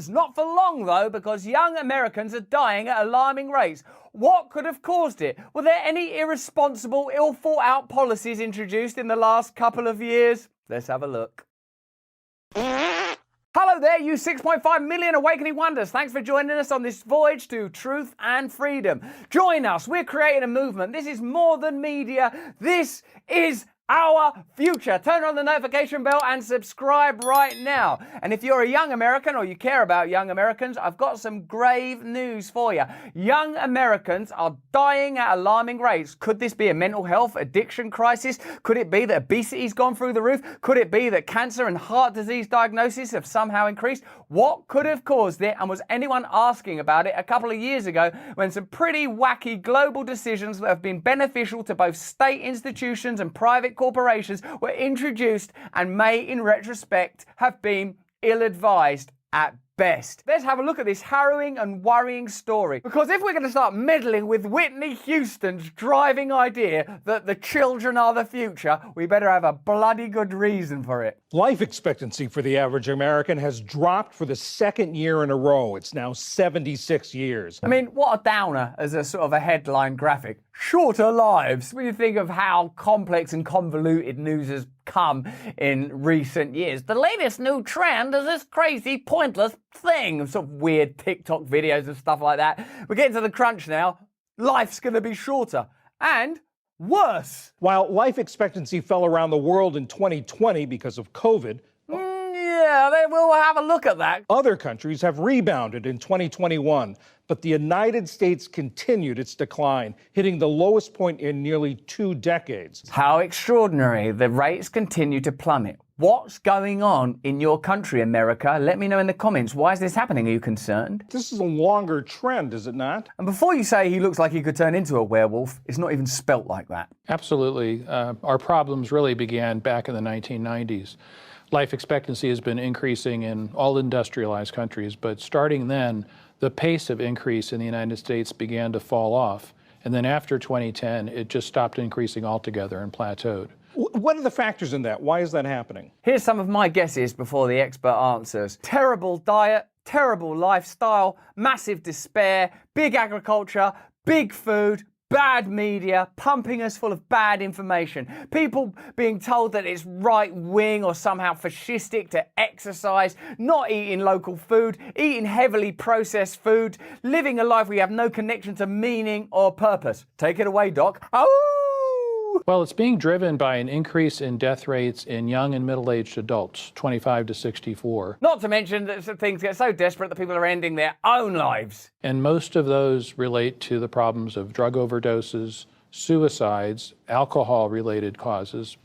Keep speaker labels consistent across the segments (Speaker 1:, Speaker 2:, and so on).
Speaker 1: Not for long, though, because young Americans are dying at alarming rates. What could have caused it? Were there any irresponsible, ill-thought-out policies introduced in the last couple of years? Let's have a look. Hello there, you 6.5 million awakening wonders. Thanks for joining us on this voyage to truth and freedom. Join us. We're creating a movement. This is more than media. This is our future. Turn on the notification bell and subscribe right now. And if you're a young American or you care about young Americans, I've got some grave news for you. Young Americans are dying at alarming rates. Could this be a mental health addiction crisis? Could it be that obesity's gone through the roof? Could it be that cancer and heart disease diagnoses have somehow increased? What could have caused it? And was anyone asking about it a couple of years ago when some pretty wacky global decisions that have been beneficial to both state institutions and private corporations were introduced and may, in retrospect, have been ill-advised at best? Let's have a look at this harrowing and worrying story. Because if we're going to start meddling with Whitney Houston's driving idea that the children are the future, we better have a bloody good reason for it.
Speaker 2: Life expectancy for the average American has dropped for the second year in a row. It's now 76 years.
Speaker 1: I mean, what a downer as a sort of a headline graphic. Shorter lives. When you think of how complex and convoluted news has come in recent years. The latest new trend is this crazy, pointless thing. Sort of weird TikTok videos and stuff like that. We're getting to the crunch now. Life's going to be shorter. And worse.
Speaker 2: While life expectancy fell around the world in 2020 because of COVID,
Speaker 1: yeah, we'll have a look at that.
Speaker 2: Other countries have rebounded in 2021, but the United States continued its decline, hitting the lowest point in nearly 2 decades.
Speaker 1: How extraordinary. The rates continue to plummet. What's going on in your country, America? Let me know in the comments. Why is this happening? Are you concerned?
Speaker 2: This is a longer trend, is it not?
Speaker 1: And before you say he looks like he could turn into a werewolf, it's not even spelt like that.
Speaker 3: Absolutely. Our problems really began back in the 1990s. Life expectancy has been increasing in all industrialized countries, but starting then, the pace of increase in the United States began to fall off. And then after 2010, it just stopped increasing altogether and plateaued.
Speaker 2: What are the factors in that? Why is that happening?
Speaker 1: Here's some of my guesses before the expert answers. Terrible diet, terrible lifestyle, massive despair, big agriculture, big food, bad media, pumping us full of bad information. People being told that it's right-wing or somehow fascistic to exercise, not eating local food, eating heavily processed food, living a life where you have no connection to meaning or purpose. Take it away, Doc. Oh!
Speaker 3: Well, it's being driven by an increase in death rates in young and middle-aged adults, 25 to 64.
Speaker 1: Not to mention that things get so desperate that people are ending their own lives.
Speaker 3: And most of those relate to the problems of drug overdoses, suicides, alcohol-related causes.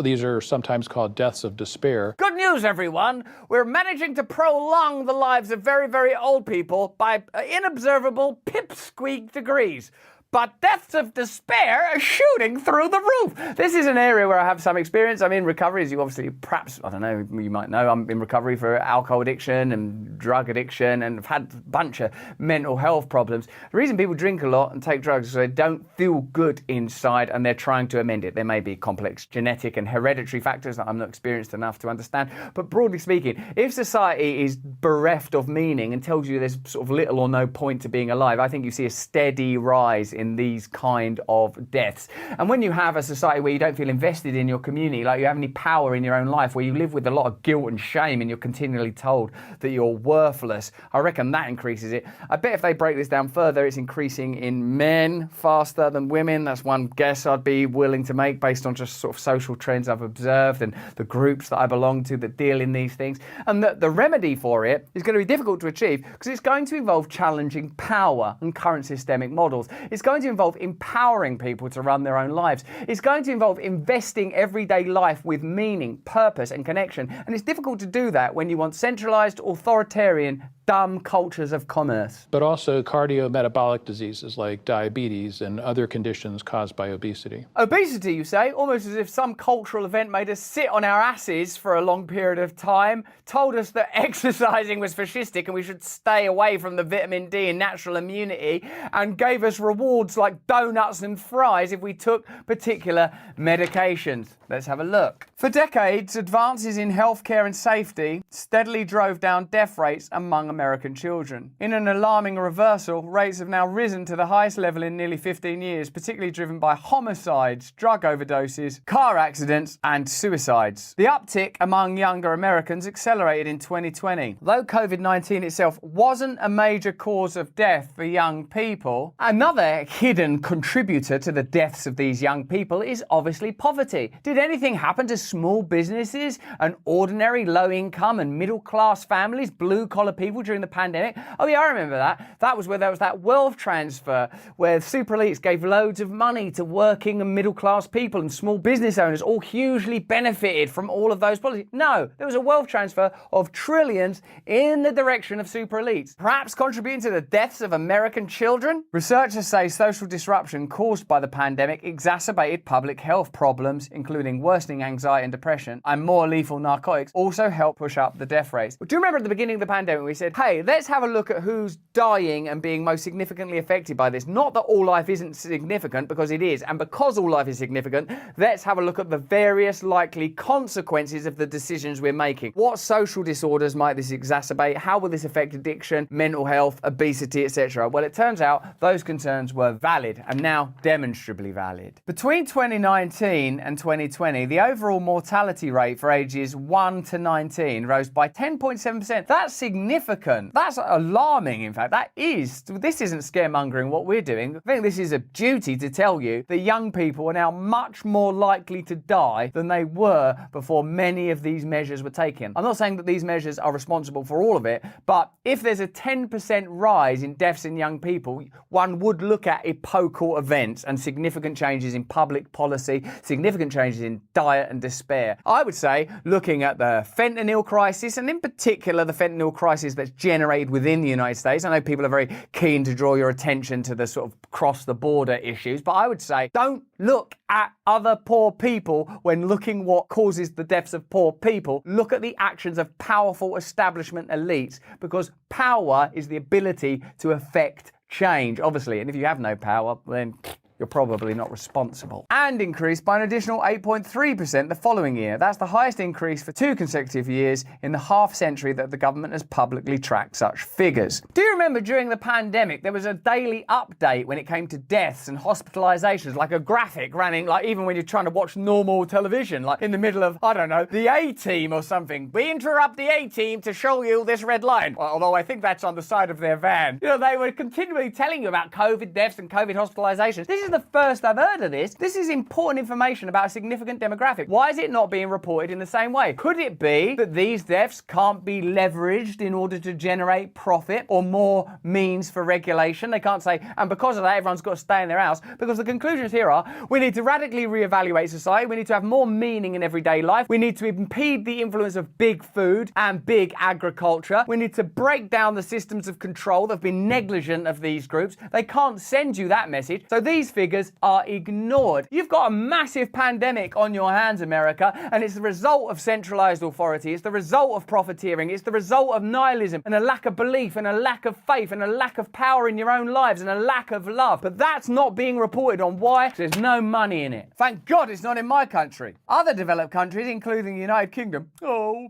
Speaker 3: These are sometimes called deaths of despair.
Speaker 1: Good news, everyone. We're managing to prolong the lives of very, very old people by inobservable pipsqueak degrees. But deaths of despair are shooting through the roof. This is an area where I have some experience. I'm in recovery, as you obviously, perhaps, I don't know, you might know, I'm in recovery for alcohol addiction and drug addiction, and I've had a bunch of mental health problems. The reason people drink a lot and take drugs is they don't feel good inside and they're trying to amend it. There may be complex genetic and hereditary factors that I'm not experienced enough to understand. But broadly speaking, if society is bereft of meaning and tells you there's sort of little or no point to being alive, I think you see a steady rise in these kind of deaths. And when you have a society where you don't feel invested in your community, like you have any power in your own life, where you live with a lot of guilt and shame and you're continually told that you're worthless, I reckon that increases it. I bet if they break this down further, it's increasing in men faster than women. That's one guess I'd be willing to make based on just sort of social trends I've observed and the groups that I belong to that deal in these things. And the remedy for it is going to be difficult to achieve because it's going to involve challenging power and current systemic models. It's going to involve empowering people to run their own lives. It's going to involve investing everyday life with meaning, purpose, and connection. And it's difficult to do that when you want centralized, authoritarian, dumb cultures of commerce.
Speaker 3: But also cardiometabolic diseases like diabetes and other conditions caused by obesity.
Speaker 1: Obesity, you say? Almost as if some cultural event made us sit on our asses for a long period of time, told us that exercising was fascistic and we should stay away from the vitamin D and natural immunity, and gave us rewards like donuts and fries if we took particular medications. Let's have a look. For decades, advances in healthcare and safety steadily drove down death rates among American children. In an alarming reversal, rates have now risen to the highest level in nearly 15 years, particularly driven by homicides, drug overdoses, car accidents, and suicides. The uptick among younger Americans accelerated in 2020. Though COVID-19 itself wasn't a major cause of death for young people, another hidden contributor to the deaths of these young people is obviously poverty. Did anything happen to small businesses and ordinary low-income and middle-class families, blue-collar people during the pandemic? Oh yeah, I remember that. That was where there was that wealth transfer where super elites gave loads of money to working and middle-class people, and small business owners all hugely benefited from all of those policies. No, there was a wealth transfer of trillions in the direction of super elites, perhaps contributing to the deaths of American children. Researchers say social disruption caused by the pandemic exacerbated public health problems, including worsening anxiety and depression, and more lethal narcotics also help push up the death rates. Do you remember at the beginning of the pandemic we said, hey, let's have a look at who's dying and being most significantly affected by this? Not that all life isn't significant, because it is, and because all life is significant, let's have a look at the various likely consequences of the decisions we're making. What social disorders might this exacerbate? How will this affect addiction, mental health, obesity, etc.? Well, it turns out those concerns were valid, and now demonstrably valid. Between 2019 and 2020, the overall mortality rate for ages 1 to 19 rose by 10.7%. That's significant. That's alarming, in fact. This isn't scaremongering what we're doing. I think this is a duty to tell you that young people are now much more likely to die than they were before many of these measures were taken. I'm not saying that these measures are responsible for all of it, but if there's a 10% rise in deaths in young people, one would look at epochal events and significant changes in public policy, significant changes in diet and despair. I would say, looking at the fentanyl crisis, and in particular the fentanyl crisis that's generated within the United States. I know people are very keen to draw your attention to the sort of cross-the-border issues, but I would say don't look at other poor people when looking what causes the deaths of poor people. Look at the actions of powerful establishment elites, because power is the ability to affect change, obviously, and if you have no power, then you're probably not responsible. And increased by an additional 8.3% the following year. That's the highest increase for 2 consecutive years in the half century that the government has publicly tracked such figures. Do you remember during the pandemic, there was a daily update when it came to deaths and hospitalizations, like a graphic running, like even when you're trying to watch normal television, like in the middle of, I don't know, the A-Team or something. We interrupt the A-Team to show you this red line. Well, although I think that's on the side of their van. You know, they were continually telling you about COVID deaths and COVID hospitalizations. This is the first I've heard of this. This is important information about a significant demographic. Why is it not being reported in the same way? Could it be that these deaths can't be leveraged in order to generate profit or more means for regulation? They can't say, and because of that, everyone's got to stay in their house. Because the conclusions here are, we need to radically reevaluate society. We need to have more meaning in everyday life. We need to impede the influence of big food and big agriculture. We need to break down the systems of control that have been negligent of these groups. They can't send you that message. So these figures are ignored. You've got a massive pandemic on your hands, America, and it's the result of centralized authority. It's the result of profiteering. It's the result of nihilism and a lack of belief and a lack of faith and a lack of power in your own lives and a lack of love. But that's not being reported on. Why? There's no money in it. Thank God it's not in my country. Other developed countries, including the United Kingdom,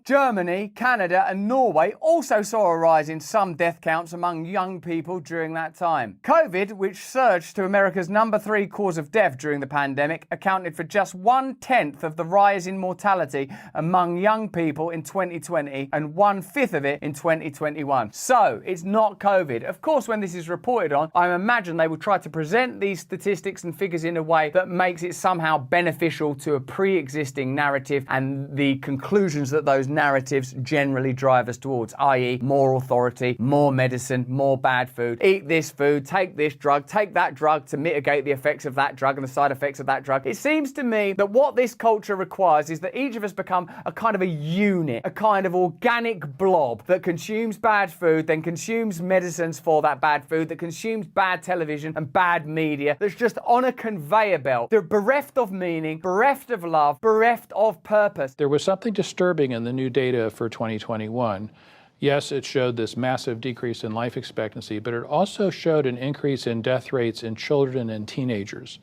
Speaker 1: Germany, Canada, and Norway, also saw a rise in some death counts among young people during that time. COVID, which surged to America's number 3 cause of death during the pandemic, accounted for just 1/10 of the rise in mortality among young people in 2020 and 1/5 of it in 2021. So it's not COVID. Of course, when this is reported on, I imagine they will try to present these statistics and figures in a way that makes it somehow beneficial to a pre-existing narrative and the conclusions that those narratives generally drive us towards, i.e. more authority, more medicine, more bad food, eat this food, take this drug, take that drug to mitigate alleviate the effects of that drug and the side effects of that drug. It seems to me that what this culture requires is that each of us become a kind of a unit, a kind of organic blob that consumes bad food, then consumes medicines for that bad food, that consumes bad television and bad media, that's just on a conveyor belt. They're bereft of meaning, bereft of love, bereft of purpose.
Speaker 3: There was something disturbing in the new data for 2021. Yes, it showed this massive decrease in life expectancy, but it also showed an increase in death rates in children and teenagers.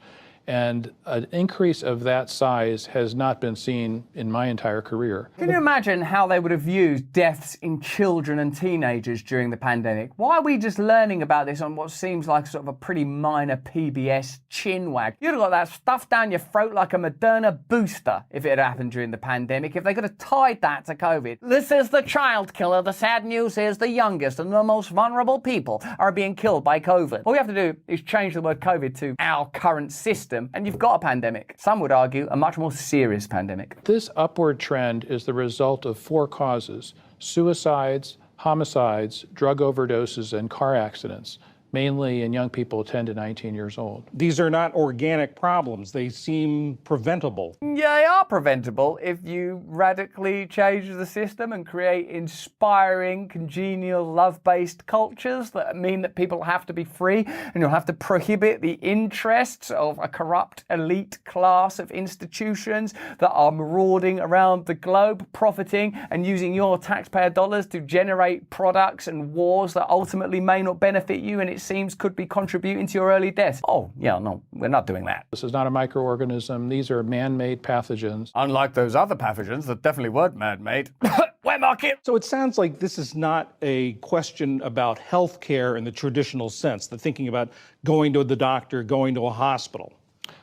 Speaker 3: And an increase of that size has not been seen in my entire career.
Speaker 1: Can you imagine how they would have viewed deaths in children and teenagers during the pandemic? Why are we just learning about this on what seems like sort of a pretty minor PBS chinwag? You'd have got that stuffed down your throat like a Moderna booster if it had happened during the pandemic, if they could have tied that to COVID. This is the child killer. The sad news is the youngest and the most vulnerable people are being killed by COVID. All we have to do is change the word COVID to our current system, and you've got a pandemic. Some would argue a much more serious pandemic.
Speaker 3: This upward trend is the result of 4 causes: suicides, homicides, drug overdoses, and car accidents, mainly in young people 10 to 19 years old.
Speaker 2: These are not organic problems. They seem preventable.
Speaker 1: Yeah, they are preventable if you radically change the system and create inspiring, congenial, love-based cultures that mean that people have to be free, and you'll have to prohibit the interests of a corrupt elite class of institutions that are marauding around the globe, profiting and using your taxpayer dollars to generate products and wars that ultimately may not benefit you and it seems could be contributing to your early death. Oh, yeah, no, we're not doing that.
Speaker 3: This is not a microorganism. These are man-made pathogens.
Speaker 1: Unlike those other pathogens that definitely weren't man-made. Wet market!
Speaker 2: So it sounds like this is not a question about health care in the traditional sense, the thinking about going to the doctor, going to a hospital.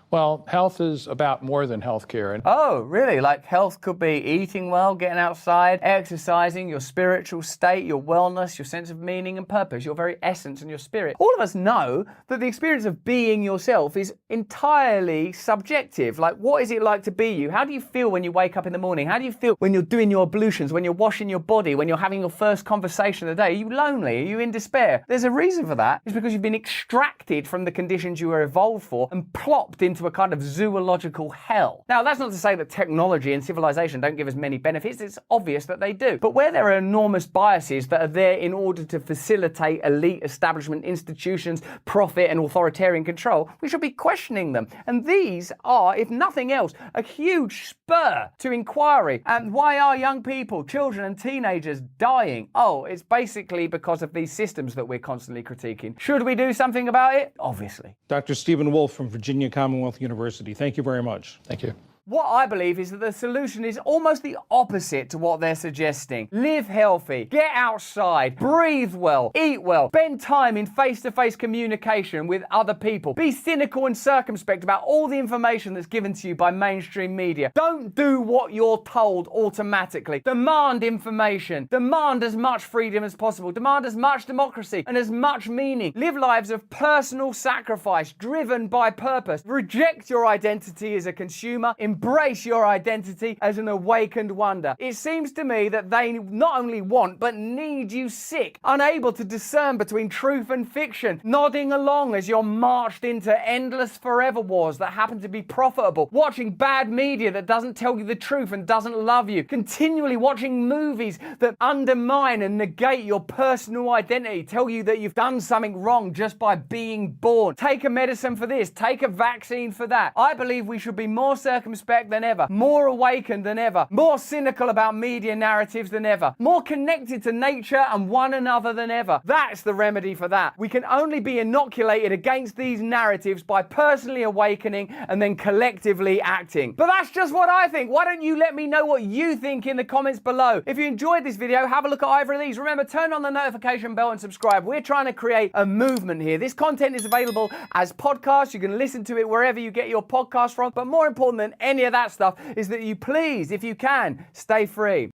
Speaker 3: Well, health is about more than healthcare.
Speaker 1: Oh, really? Like health could be eating well, getting outside, exercising, your spiritual state, your wellness, your sense of meaning and purpose, your very essence and your spirit. All of us know that the experience of being yourself is entirely subjective. Like, what is it like to be you? How do you feel when you wake up in the morning? How do you feel when you're doing your ablutions, when you're washing your body, when you're having your first conversation of the day? Are you lonely? Are you in despair? There's a reason for that. It's because you've been extracted from the conditions you were evolved for and plopped into a kind of zoological hell. Now, that's not to say that technology and civilization don't give us many benefits. It's obvious that they do. But where there are enormous biases that are there in order to facilitate elite establishment institutions, profit and authoritarian control, we should be questioning them. And these are, if nothing else, a huge spur to inquiry. And why are young people, children and teenagers dying? Oh, it's basically because of these systems that we're constantly critiquing. Should we do something about it? Obviously.
Speaker 2: Dr. Stephen Wolf from Virginia Commonwealth University, thank you very much.
Speaker 3: Thank you.
Speaker 1: What I believe is that the solution is almost the opposite to what they're suggesting. Live healthy, get outside, breathe well, eat well, spend time in face-to-face communication with other people. Be cynical and circumspect about all the information that's given to you by mainstream media. Don't do what you're told automatically. Demand information. Demand as much freedom as possible. Demand as much democracy and as much meaning. Live lives of personal sacrifice, driven by purpose. Reject your identity as a consumer. Embrace your identity as an awakened wonder. It seems to me that they not only want, but need you sick, unable to discern between truth and fiction, nodding along as you're marched into endless forever wars that happen to be profitable, watching bad media that doesn't tell you the truth and doesn't love you, continually watching movies that undermine and negate your personal identity, tell you that you've done something wrong just by being born. Take a medicine for this, take a vaccine for that. I believe we should be more circumspect than ever, more awakened than ever, more cynical about media narratives than ever, more connected to nature and one another than ever. That's the remedy for that. We can only be inoculated against these narratives by personally awakening and then collectively acting. But that's just what I think. Why don't you let me know what you think in the comments below? If you enjoyed this video, have a look at either of these. Remember, turn on the notification bell and subscribe. We're trying to create a movement here. This content is available as podcasts. You can listen to it wherever you get your podcast from. But more important than any of that stuff is that you please, if you can, stay free.